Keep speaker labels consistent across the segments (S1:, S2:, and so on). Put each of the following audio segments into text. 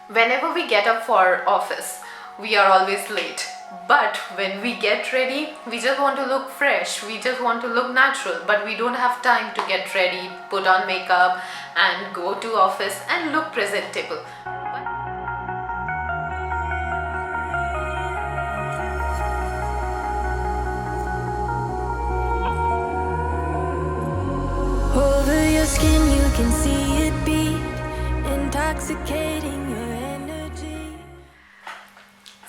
S1: Whenever we get up for office, we are always late. But when we get ready, we just want to look fresh, we just want to look natural, but we don't have time to get ready, put on makeup and go to office and look presentable.
S2: Over your skin you can see it beat, intoxicating your energy.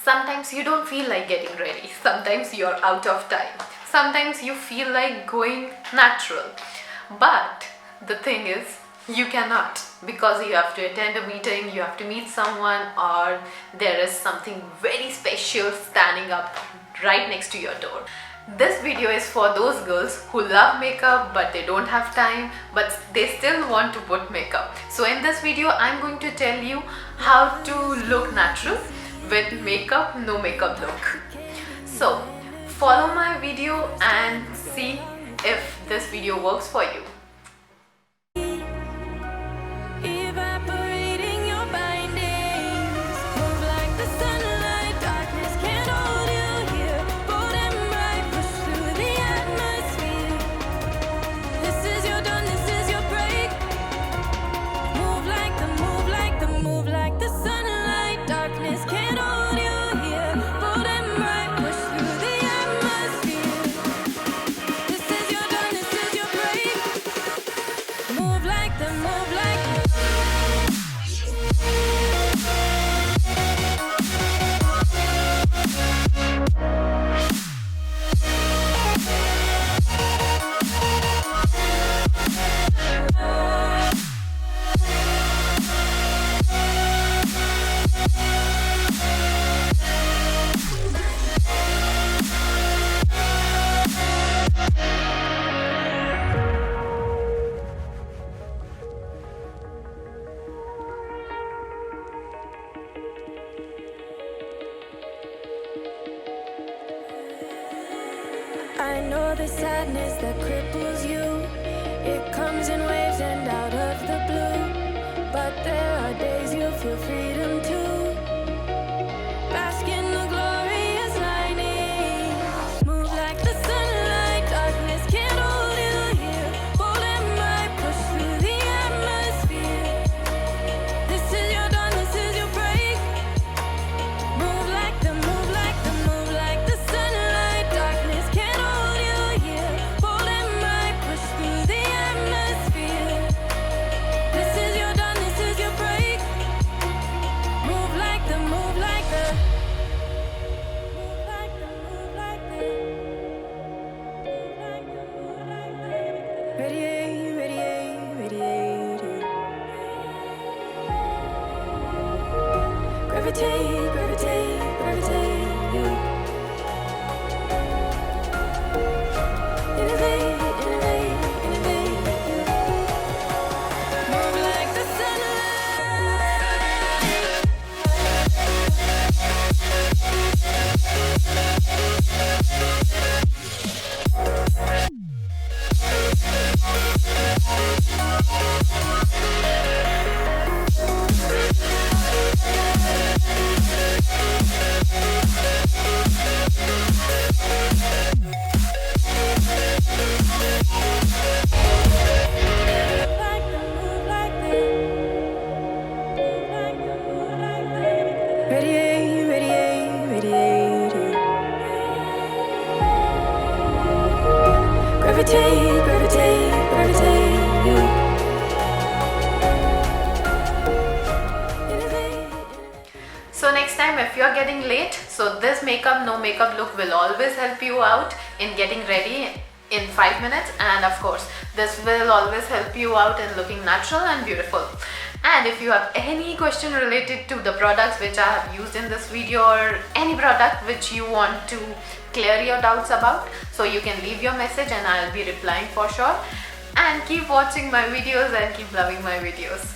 S1: Sometimes you don't feel like getting ready, sometimes you're out of time, sometimes you feel like going natural. But the thing is, you cannot, because you have to attend a meeting, you have to meet someone, or there is something very special standing up right next to your door. This video is for those girls who love makeup but they don't have time, but they still want to put makeup. So in this video I'm going to tell you how to look natural with makeup, no makeup look. So follow my video and see if this video works for you.
S2: Evaporating your bindings, move like the sunlight, darkness can't hold you here. Bold and bright, push through the atmosphere. This is your dawn, this is your break. Move like the sunlight, darkness can't hold you here. Bold and bright, push through the atmosphere. This is your dawn, this is your break. Move like the I know the sadness that cripples you. It comes in waves and out of the blue. But there are days you feel freedom too. Bask in the glorious lightning. Move like the sunlight, darkness can't hold you here. Bold and bright, push through the atmosphere. This is your dawn, this is your break. Move like the sunlight, darkness can't hold you here. Bold and bright, push through the atmosphere. This is your dawn, this is your break. Move like the radiate, radiate, radiate. Gravitate, gravitate, gravitate. You innovate, innovate, innovate. Move like the radiate, radiate, radiate. Gravitate, gravitate, gravitate. You innovate.
S1: So next time if you're getting late, so this makeup, no makeup look will always help you out in getting ready in 5 minutes, and of course this will always help you out in looking natural and beautiful. And if you have any question related to the products which I have used in this video, or any product which you want to clear your doubts about, so you can leave your message and I'll be replying for sure. And keep watching my videos and keep loving my videos.